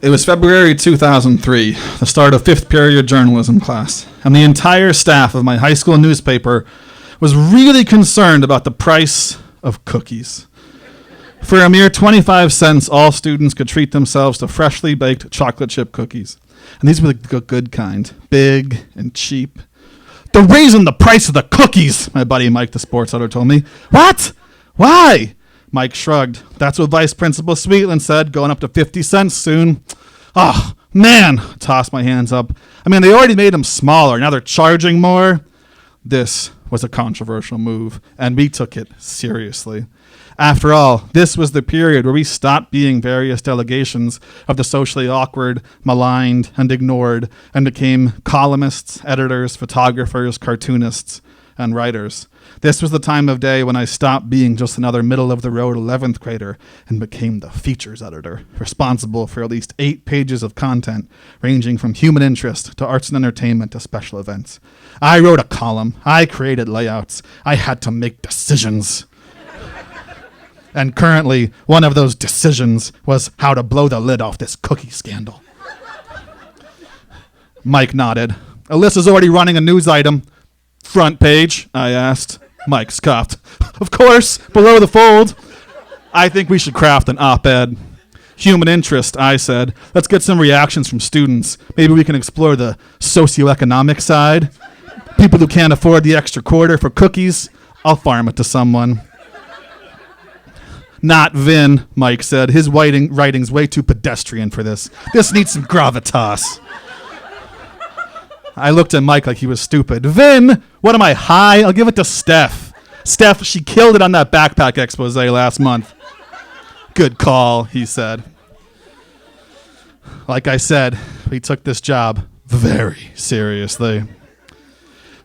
It was February 2003, the start of fifth period journalism class, and the entire staff of my high school newspaper was really concerned about the price of cookies. For a mere 25 cents, all students could treat themselves to freshly baked chocolate chip cookies. And these were the good kind, big and cheap. "They're raising the price of the cookies," my buddy Mike, the sports editor, told me. "What? Why?" Mike shrugged. "That's what Vice Principal Sweetland said, going up to 50 cents soon." "Oh, man," I tossed my hands up. "I mean, they already made them smaller. Now they're charging more." This was a controversial move, and we took it seriously. After all, this was the period where we stopped being various delegations of the socially awkward, maligned, and ignored, and became columnists, editors, photographers, cartoonists, and writers. This was the time of day when I stopped being just another middle-of-the-road 11th grader and became the features editor, responsible for at least 8 pages of content, ranging from human interest to arts and entertainment to special events. I wrote a column. I created layouts. I had to make decisions. And currently, one of those decisions was how to blow the lid off this cookie scandal. Mike nodded. "Alyssa's already running a news item. Front page?" I asked. Mike scoffed. "Of course, below the fold." "I think we should craft an op-ed." "Human interest," I said. "Let's get some reactions from students. Maybe we can explore the socioeconomic side. People who can't afford the extra quarter for cookies. I'll farm it to someone." "Not Vin," Mike said. "His writing's way too pedestrian for this. This needs some gravitas." I looked at Mike like he was stupid. "Vin? What am I, high? I'll give it to Steph. Steph, she killed it on that backpack expose last month." "Good call," he said. Like I said, we took this job very seriously.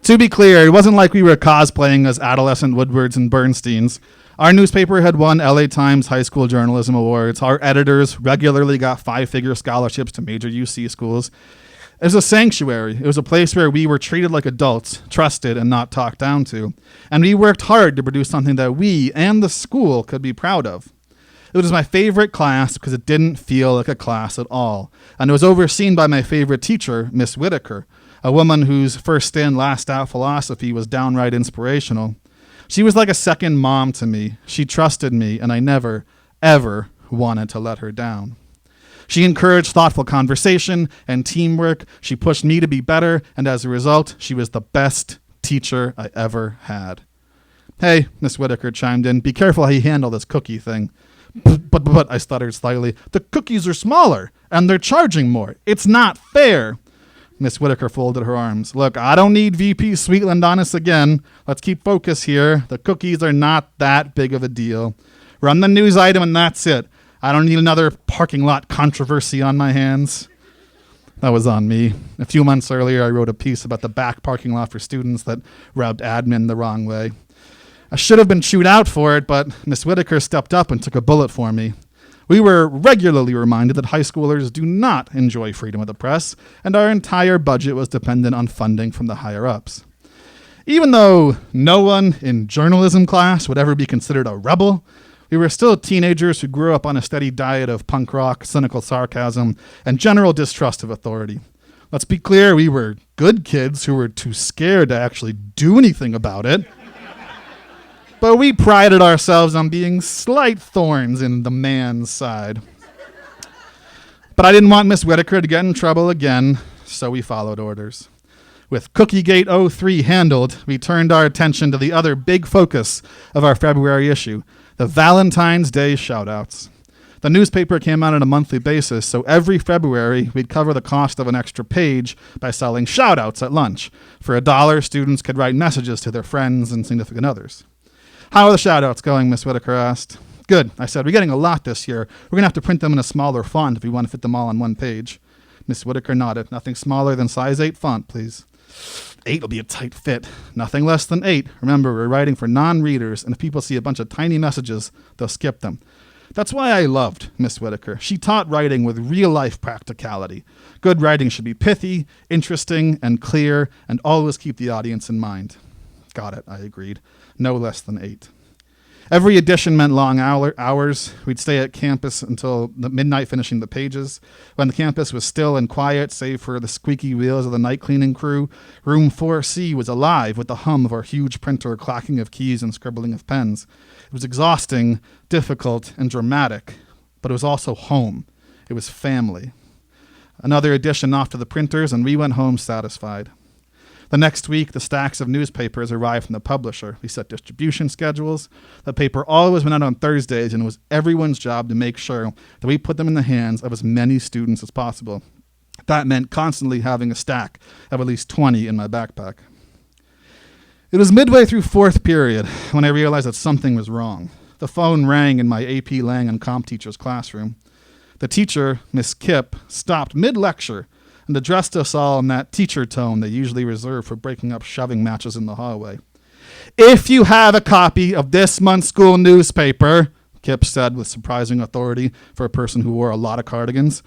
To be clear, it wasn't like we were cosplaying as adolescent Woodwards and Bernsteins. Our newspaper had won LA Times High School Journalism Awards. Our editors regularly got 5-figure scholarships to major UC schools. It was a sanctuary. It was a place where we were treated like adults, trusted and not talked down to. And we worked hard to produce something that we and the school could be proud of. It was my favorite class because it didn't feel like a class at all. And it was overseen by my favorite teacher, Miss Whitaker, a woman whose first in, last out philosophy was downright inspirational. She was like a second mom to me. She trusted me, and I never, ever wanted to let her down. She encouraged thoughtful conversation and teamwork. She pushed me to be better, and as a result, she was the best teacher I ever had. "Hey," Miss Whitaker chimed in, "be careful how you handle this cookie thing." But, I stuttered slightly. "The cookies are smaller, and they're charging more. It's not fair." Miss Whitaker folded her arms. "Look, I don't need VP Sweetland on us again. Let's keep focus here. The cookies are not that big of a deal. Run the news item and that's it. I don't need another parking lot controversy on my hands." That was on me. A few months earlier, I wrote a piece about the back parking lot for students that rubbed admin the wrong way. I should have been chewed out for it, but Miss Whitaker stepped up and took a bullet for me. We were regularly reminded that high schoolers do not enjoy freedom of the press, and our entire budget was dependent on funding from the higher-ups. Even though no one in journalism class would ever be considered a rebel, we were still teenagers who grew up on a steady diet of punk rock, cynical sarcasm, and general distrust of authority. Let's be clear, we were good kids who were too scared to actually do anything about it. But we prided ourselves on being slight thorns in the man's side. But I didn't want Miss Whitaker to get in trouble again, so we followed orders. With Cookiegate 03 handled, we turned our attention to the other big focus of our February issue, the Valentine's Day shoutouts. The newspaper came out on a monthly basis, so every February we'd cover the cost of an extra page by selling shoutouts at lunch. For $1, students could write messages to their friends and significant others. "How are the shoutouts going?" Miss Whitaker asked. "Good," I said. "We're getting a lot this year. We're going to have to print them in a smaller font if we want to fit them all on one page." Miss Whitaker nodded. "Nothing smaller than size 8 font, please." 8 will be a tight fit. Nothing less than 8. Remember, we're writing for non-readers, and if people see a bunch of tiny messages, they'll skip them. That's why I loved Miss Whitaker. She taught writing with real-life practicality. Good writing should be pithy, interesting, and clear, and always keep the audience in mind. Got it, I agreed. No less than 8. Every edition meant long hours. We'd stay at campus until midnight finishing the pages. When the campus was still and quiet, save for the squeaky wheels of the night cleaning crew, room 4C was alive with the hum of our huge printer, clacking of keys and scribbling of pens. It was exhausting, difficult, and dramatic, but it was also home. It was family. Another edition off to the printers, and we went home satisfied. The next week, the stacks of newspapers arrived from the publisher. We set distribution schedules. The paper always went out on Thursdays, and it was everyone's job to make sure that we put them in the hands of as many students as possible. That meant constantly having a stack of at least 20 in my backpack. It was midway through fourth period when I realized that something was wrong. The phone rang in my AP Lang and Comp teacher's classroom. The teacher, Miss Kipp, stopped mid-lecture and addressed us all in that teacher tone they usually reserve for breaking up shoving matches in the hallway. "If you have a copy of this month's school newspaper," Kipp said with surprising authority for a person who wore a lot of cardigans,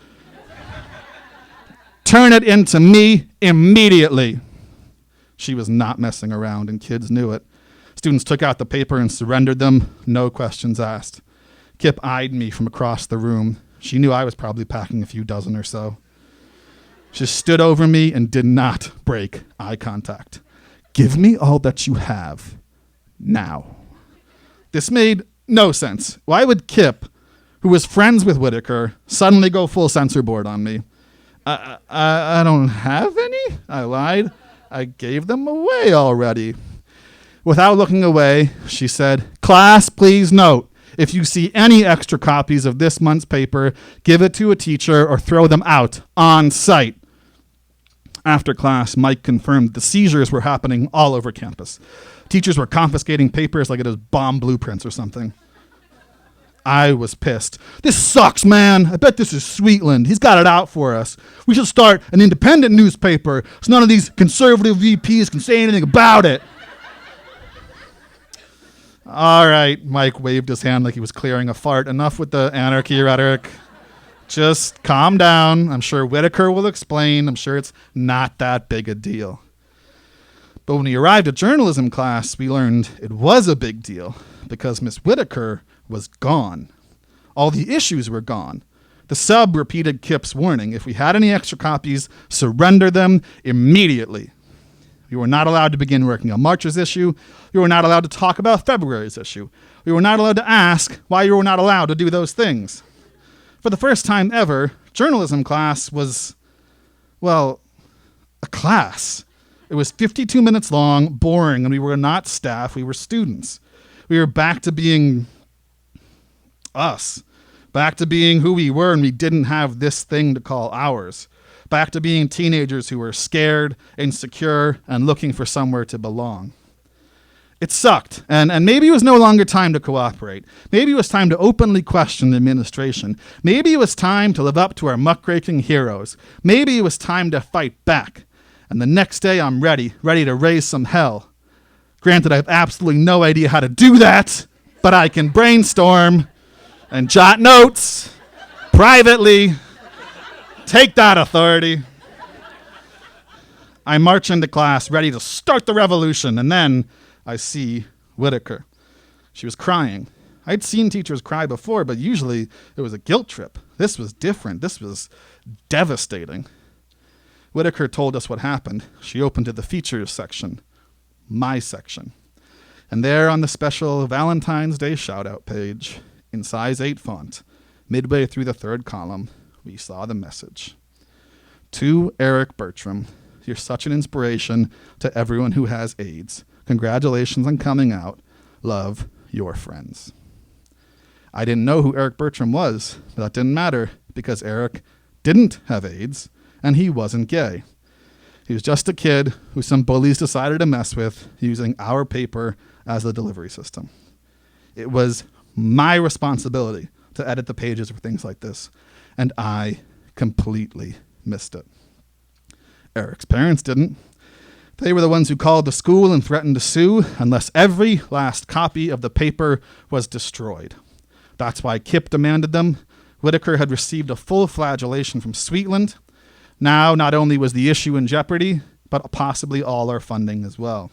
"turn it in to me immediately." She was not messing around, and kids knew it. Students took out the paper and surrendered them, no questions asked. Kipp eyed me from across the room. She knew I was probably packing a few dozen or so. She stood over me and did not break eye contact. "Give me all that you have, now." This made no sense. Why would Kipp, who was friends with Whitaker, suddenly go full censor board on me? I don't have any, I lied. I gave them away already. Without looking away, she said, "Class, please note, if you see any extra copies of this month's paper, give it to a teacher or throw them out on site." After class, Mike confirmed the seizures were happening all over campus. Teachers were confiscating papers like it was bomb blueprints or something. I was pissed. "This sucks, man. I bet this is Sweetland. He's got it out for us. We should start an independent newspaper so none of these conservative VPs can say anything about it." "All right," Mike waved his hand like he was clearing a fart. "Enough with the anarchy rhetoric. Just calm down. I'm sure Whitaker will explain. I'm sure it's not that big a deal." But when we arrived at journalism class, we learned it was a big deal because Miss Whitaker was gone. All the issues were gone. The sub repeated Kipp's warning. If we had any extra copies, surrender them immediately. We were not allowed to begin working on March's issue. We were not allowed to talk about February's issue. We were not allowed to ask why you were not allowed to do those things. For the first time ever, journalism class was, well, a class. It was 52 minutes long, boring, and we were not staff, we were students. We were back to being us, back to being who we were, and we didn't have this thing to call ours. Back to being teenagers who were scared, insecure, and looking for somewhere to belong. It sucked, and maybe it was no longer time to cooperate. Maybe it was time to openly question the administration. Maybe it was time to live up to our muckraking heroes. Maybe it was time to fight back. And the next day I'm ready to raise some hell. Granted, I have absolutely no idea how to do that, but I can brainstorm and jot notes privately. Take that, authority. I march into class ready to start the revolution, and then I see Whitaker. She was crying. I'd seen teachers cry before, but usually it was a guilt trip. This was different. This was devastating. Whitaker told us what happened. She opened to the features section, my section. And there on the special Valentine's Day shout-out page, in size 8 font, midway through the 3rd column, we saw the message. "To Eric Bertram, you're such an inspiration to everyone who has AIDS. Congratulations on coming out. Love, your friends." I didn't know who Eric Bertram was, but that didn't matter because Eric didn't have AIDS and he wasn't gay. He was just a kid who some bullies decided to mess with using our paper as the delivery system. It was my responsibility to edit the pages for things like this, and I completely missed it. Eric's parents didn't. They were the ones who called the school and threatened to sue unless every last copy of the paper was destroyed. That's why Kipp demanded them. Whitaker had received a full flagellation from Sweetland. Now, not only was the issue in jeopardy, but possibly all our funding as well.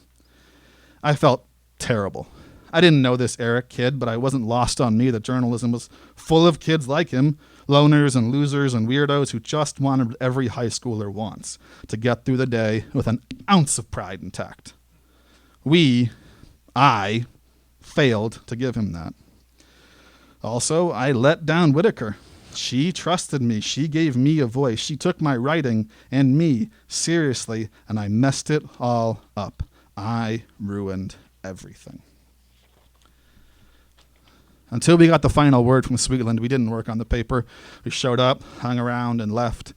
I felt terrible. I didn't know this Eric kid, but I wasn't lost on me that journalism was full of kids like him, loners and losers and weirdos who just wanted what every high schooler wants, to get through the day with an ounce of pride intact. I failed to give him that. Also, I let down Whitaker. She trusted me. She gave me a voice. She took my writing and me seriously, and I messed it all up. I ruined everything. Until we got the final word from Sweetland, we didn't work on the paper. We showed up, hung around, and left.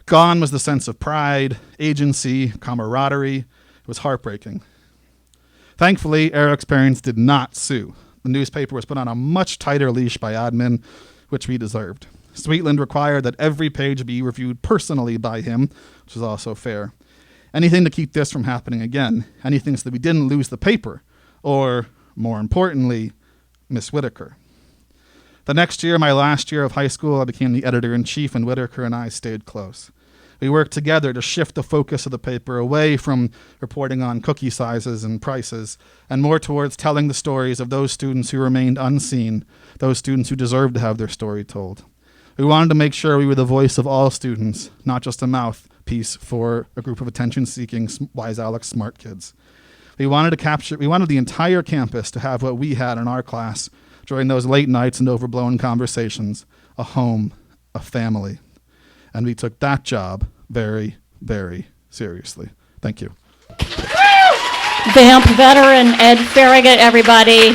Gone was the sense of pride, agency, camaraderie. It was heartbreaking. Thankfully, Eric's parents did not sue. The newspaper was put on a much tighter leash by admin, which we deserved. Sweetland required that every page be reviewed personally by him, which was also fair. Anything to keep this from happening again. Anything so that we didn't lose the paper, or, more importantly, Miss Whitaker. The next year, my last year of high school, I became the editor-in-chief, and Whitaker and I stayed close. We worked together to shift the focus of the paper away from reporting on cookie sizes and prices, and more towards telling the stories of those students who remained unseen, those students who deserved to have their story told. We wanted to make sure we were the voice of all students, not just a mouthpiece for a group of attention-seeking, wise Alex smart kids. We wanted the entire campus to have what we had in our class during those late nights and overblown conversations, a home, a family. And we took that job very, very seriously. Thank you. VAMP veteran Ed Farragut, everybody.